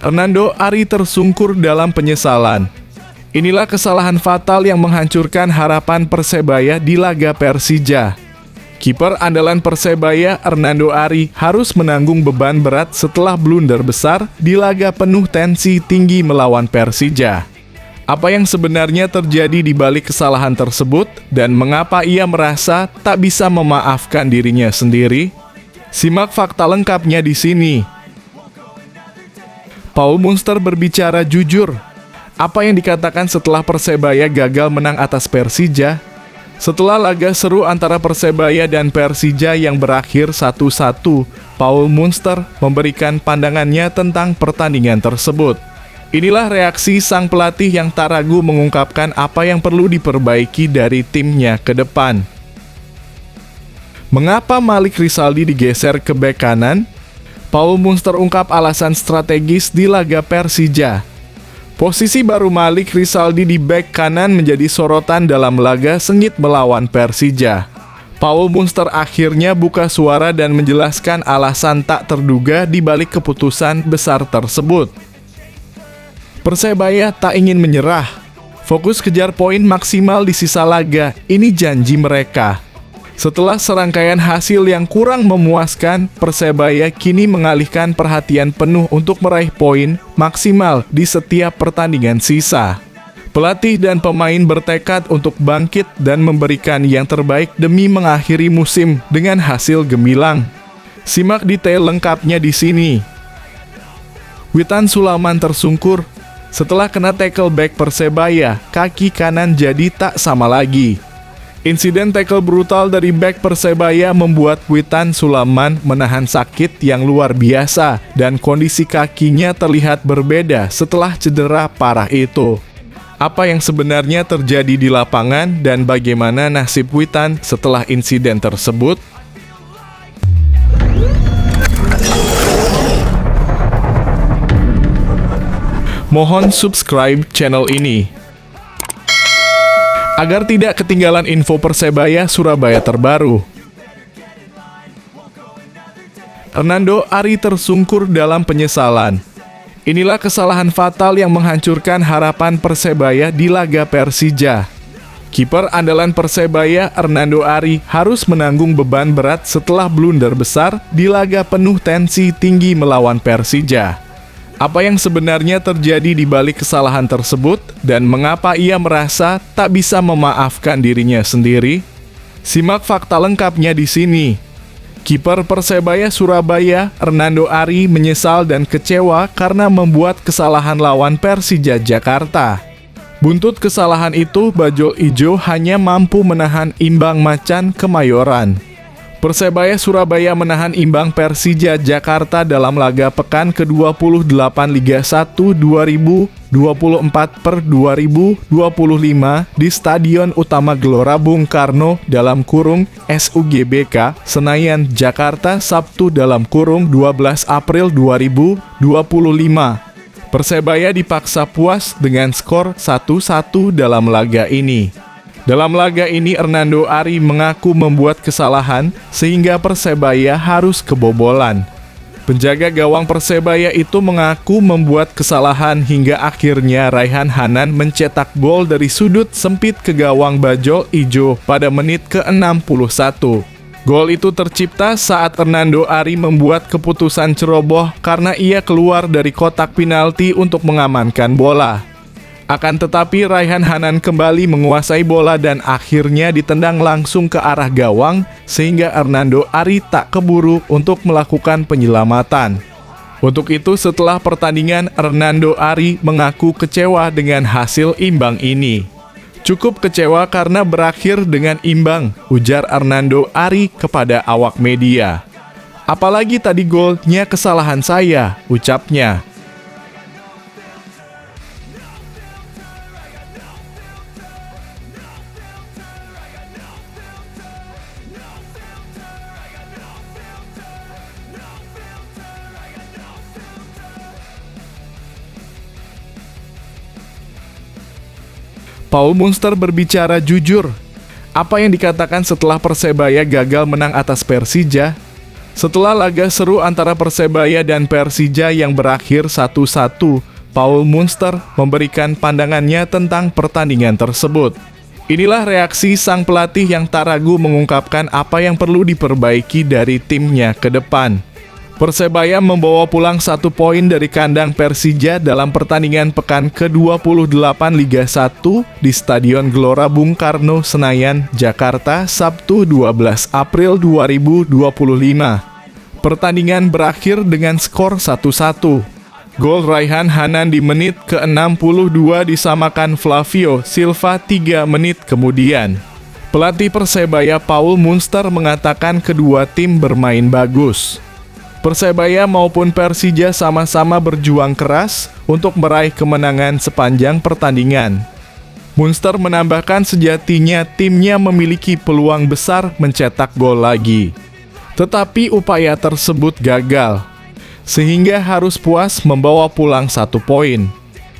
Hernando Ari tersungkur dalam penyesalan. Inilah kesalahan fatal yang menghancurkan harapan Persebaya di laga Persija. Kiper andalan Persebaya, Hernando Ari, harus menanggung beban berat setelah blunder besar di laga penuh tensi tinggi melawan Persija. Apa yang sebenarnya terjadi di balik kesalahan tersebut dan mengapa ia merasa tak bisa memaafkan dirinya sendiri? Simak fakta lengkapnya di sini. Paul Munster berbicara jujur. Apa yang dikatakan setelah Persebaya gagal menang atas Persija? Setelah laga seru antara Persebaya dan Persija yang berakhir 1-1, Paul Munster memberikan pandangannya tentang pertandingan tersebut. Inilah reaksi sang pelatih yang tak ragu mengungkapkan apa yang perlu diperbaiki dari timnya ke depan. Mengapa Malik Rizaldi digeser ke bek kanan? Paul Munster ungkap alasan strategis di laga Persija. Posisi baru Malik Rizaldi di bek kanan menjadi sorotan dalam laga sengit melawan Persija. Paul Munster akhirnya buka suara dan menjelaskan alasan tak terduga di balik keputusan besar tersebut. Persebaya tak ingin menyerah. Fokus kejar poin maksimal di sisa laga, ini janji mereka. Setelah serangkaian hasil yang kurang memuaskan, Persebaya kini mengalihkan perhatian penuh untuk meraih poin maksimal di setiap pertandingan sisa. Pelatih dan pemain bertekad untuk bangkit dan memberikan yang terbaik demi mengakhiri musim dengan hasil gemilang. Simak detail lengkapnya di sini. Witan Sulaiman tersungkur. Setelah kena tackle back Persebaya, kaki kanan jadi tak sama lagi. Insiden tackle brutal dari bek Persebaya membuat Witan Sulaiman menahan sakit yang luar biasa dan kondisi kakinya terlihat berbeda setelah cedera parah itu. Apa yang sebenarnya terjadi di lapangan dan bagaimana nasib Witan setelah insiden tersebut? Mohon subscribe channel ini agar tidak ketinggalan info Persebaya Surabaya terbaru. Hernando Ari tersungkur dalam penyesalan. Inilah kesalahan fatal yang menghancurkan harapan Persebaya di laga Persija. Kiper andalan Persebaya, Hernando Ari, harus menanggung beban berat setelah blunder besar di laga penuh tensi tinggi melawan Persija. Apa yang sebenarnya terjadi di balik kesalahan tersebut dan mengapa ia merasa tak bisa memaafkan dirinya sendiri? Simak fakta lengkapnya di sini. Kiper Persebaya Surabaya, Hernando Ari, menyesal dan kecewa karena membuat kesalahan lawan Persija Jakarta. Buntut kesalahan itu, Bajul Ijo hanya mampu menahan imbang Macan Kemayoran. Persebaya Surabaya menahan imbang Persija Jakarta dalam laga pekan ke-28 Liga 1 2024/2025 di Stadion Utama Gelora Bung Karno (SUGBK) Senayan, Jakarta, Sabtu (12 April 2025). Persebaya dipaksa puas dengan skor 1-1 dalam laga ini. Dalam laga ini, Hernando Ari mengaku membuat kesalahan sehingga Persebaya harus kebobolan. Penjaga gawang Persebaya itu mengaku membuat kesalahan hingga akhirnya Raihan Hanan mencetak gol dari sudut sempit ke gawang Bajul Ijo pada menit ke-61. Gol itu tercipta saat Hernando Ari membuat keputusan ceroboh karena ia keluar dari kotak penalti untuk mengamankan bola. Akan tetapi Raihan Hanan kembali menguasai bola dan akhirnya ditendang langsung ke arah gawang sehingga Hernando Ari tak keburu untuk melakukan penyelamatan. Untuk itu setelah pertandingan, Hernando Ari mengaku kecewa dengan hasil imbang ini. Cukup kecewa karena berakhir dengan imbang, ujar Hernando Ari kepada awak media. Apalagi tadi golnya kesalahan saya, ucapnya. Paul Munster berbicara jujur. Apa yang dikatakan setelah Persebaya gagal menang atas Persija? Setelah laga seru antara Persebaya dan Persija yang berakhir 1-1, Paul Munster memberikan pandangannya tentang pertandingan tersebut. Inilah reaksi sang pelatih yang tak ragu mengungkapkan apa yang perlu diperbaiki dari timnya ke depan. Persebaya membawa pulang 1 poin dari kandang Persija dalam pertandingan pekan ke-28 Liga 1 di Stadion Gelora Bung Karno, Senayan, Jakarta, Sabtu 12 April 2025. Pertandingan berakhir dengan skor 1-1. Gol Raihan Hanan di menit ke-62 disamakan Flavio Silva 3 menit kemudian. Pelatih Persebaya Paul Munster mengatakan kedua tim bermain bagus. Persebaya maupun Persija sama-sama berjuang keras untuk meraih kemenangan sepanjang pertandingan. Munster menambahkan sejatinya timnya memiliki peluang besar mencetak gol lagi. Tetapi upaya tersebut gagal, sehingga harus puas membawa pulang 1 poin.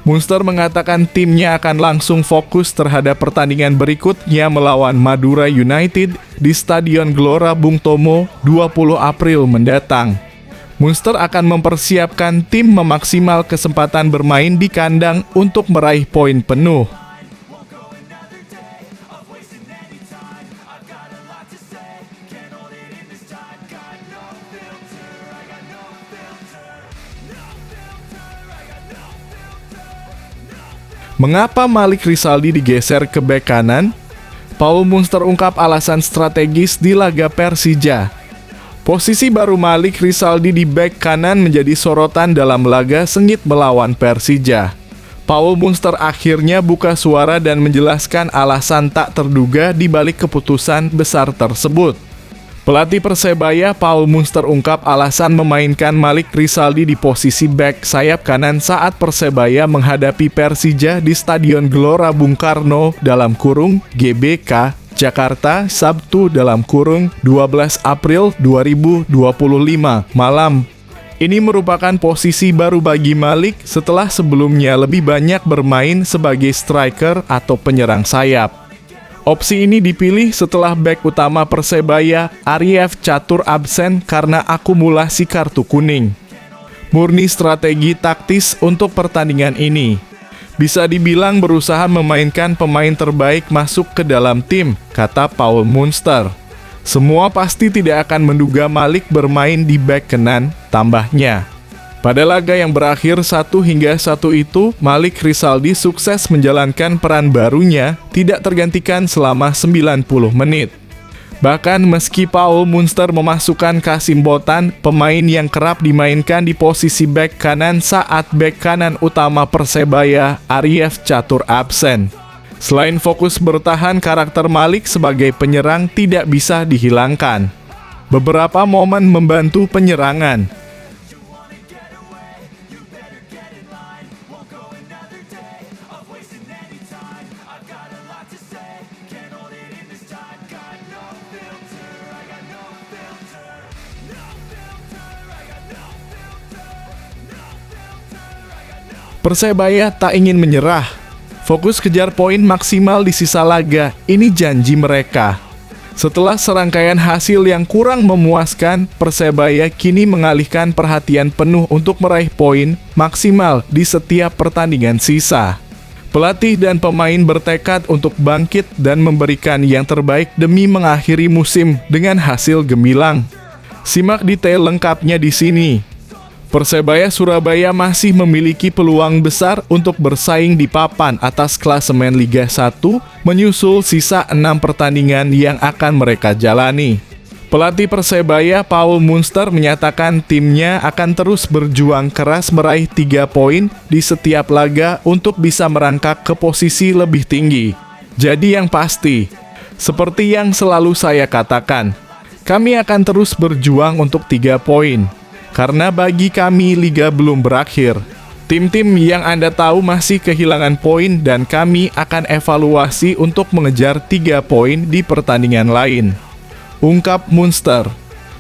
Munster mengatakan timnya akan langsung fokus terhadap pertandingan berikutnya melawan Madura United di Stadion Gelora Bung Tomo 20 April mendatang. Munster akan mempersiapkan tim memaksimal kesempatan bermain di kandang untuk meraih poin penuh. Mengapa Malik Rizaldi digeser ke bek kanan? Paul Munster ungkap alasan strategis di laga Persija. Posisi baru Malik Rizaldi di bek kanan menjadi sorotan dalam laga sengit melawan Persija. Paul Munster akhirnya buka suara dan menjelaskan alasan tak terduga di balik keputusan besar tersebut. Pelatih Persebaya Paul Munster ungkap alasan memainkan Malik Rizaldi di posisi bek sayap kanan saat Persebaya menghadapi Persija di Stadion Gelora Bung Karno (GBK) Jakarta, Sabtu (12 April 2025) malam. Ini merupakan posisi baru bagi Malik setelah sebelumnya lebih banyak bermain sebagai striker atau penyerang sayap. Opsi ini dipilih setelah bek utama Persebaya, Ariev Catur absen karena akumulasi kartu kuning. Murni strategi taktis untuk pertandingan ini. Bisa dibilang berusaha memainkan pemain terbaik masuk ke dalam tim, kata Paul Munster. Semua pasti tidak akan menduga Malik bermain di bek kanan, tambahnya. Pada laga yang berakhir 1-1 itu, Malik Rizaldi sukses menjalankan peran barunya, tidak tergantikan selama 90 menit. Bahkan meski Paul Munster memasukkan Kasim Botan, pemain yang kerap dimainkan di posisi bek kanan saat bek kanan utama Persebaya, Ariev Catur absen. Selain fokus bertahan, karakter Malik sebagai penyerang tidak bisa dihilangkan. Beberapa momen membantu penyerangan. Persebaya tak ingin menyerah. Fokus kejar poin maksimal di sisa laga, ini janji mereka. Setelah serangkaian hasil yang kurang memuaskan, Persebaya kini mengalihkan perhatian penuh untuk meraih poin maksimal di setiap pertandingan sisa. Pelatih dan pemain bertekad untuk bangkit dan memberikan yang terbaik demi mengakhiri musim dengan hasil gemilang. Simak detail lengkapnya di sini. Persebaya Surabaya masih memiliki peluang besar untuk bersaing di papan atas klasemen Liga 1 menyusul sisa 6 pertandingan yang akan mereka jalani. Pelatih Persebaya Paul Munster menyatakan timnya akan terus berjuang keras meraih 3 poin di setiap laga untuk bisa merangkak ke posisi lebih tinggi. Jadi yang pasti, seperti yang selalu saya katakan, kami akan terus berjuang untuk 3 poin. Karena bagi kami liga belum berakhir. Tim-tim yang Anda tahu masih kehilangan poin dan kami akan evaluasi untuk mengejar 3 poin di pertandingan lain. Ungkap Munster.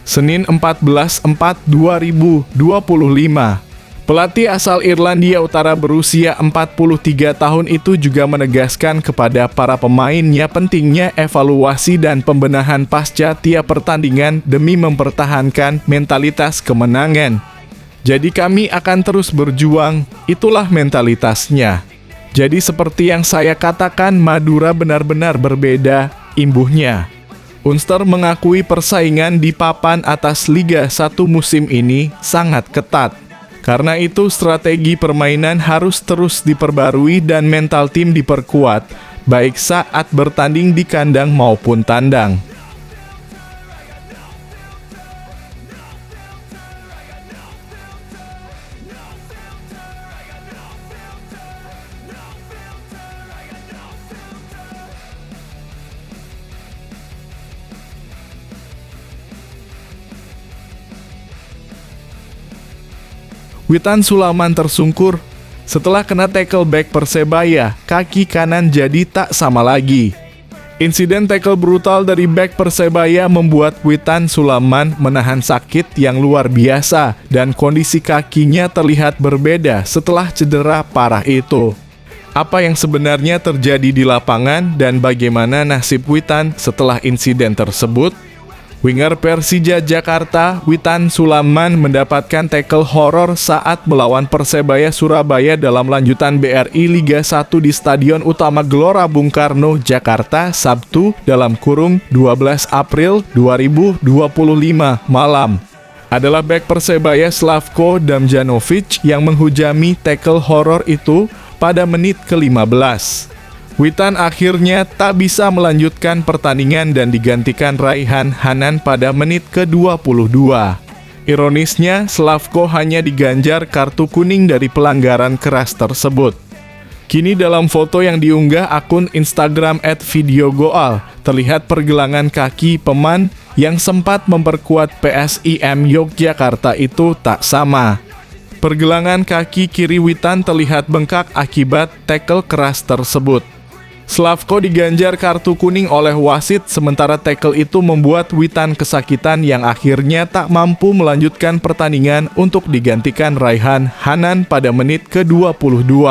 Senin 14/4/2025. Pelatih asal Irlandia Utara berusia 43 tahun itu juga menegaskan kepada para pemainnya pentingnya evaluasi dan pembenahan pasca tiap pertandingan demi mempertahankan mentalitas kemenangan. Jadi kami akan terus berjuang, itulah mentalitasnya. Jadi seperti yang saya katakan, Madura benar-benar berbeda, imbuhnya. Unster mengakui persaingan di papan atas Liga 1 musim ini sangat ketat. Karena itu strategi permainan harus terus diperbarui dan mental tim diperkuat, baik saat bertanding di kandang maupun tandang. Witan Sulaiman tersungkur setelah kena tackle back Persebaya, kaki kanan jadi tak sama lagi. Insiden tackle brutal dari back Persebaya membuat Witan Sulaiman menahan sakit yang luar biasa dan kondisi kakinya terlihat berbeda setelah cedera parah itu. Apa yang sebenarnya terjadi di lapangan dan bagaimana nasib Witan setelah insiden tersebut? Winger Persija Jakarta, Witan Sulaiman mendapatkan tackle horor saat melawan Persebaya Surabaya dalam lanjutan BRI Liga 1 di Stadion Utama Gelora Bung Karno, Jakarta, Sabtu (12 April 2025) malam. Adalah bek Persebaya Slavko Damjanovic yang menghujami tackle horor itu pada menit ke-15. Witan akhirnya tak bisa melanjutkan pertandingan dan digantikan Raihan Hanan pada menit ke-22. Ironisnya, Slavko hanya diganjar kartu kuning dari pelanggaran keras tersebut. Kini dalam foto yang diunggah akun Instagram @videogoal, terlihat pergelangan kaki pemain yang sempat memperkuat PSIM Yogyakarta itu tak sama. Pergelangan kaki kiri Witan terlihat bengkak akibat tackle keras tersebut. Slavko diganjar kartu kuning oleh wasit, sementara tackle itu membuat Witan kesakitan yang akhirnya tak mampu melanjutkan pertandingan untuk digantikan Raihan Hanan pada menit ke-22.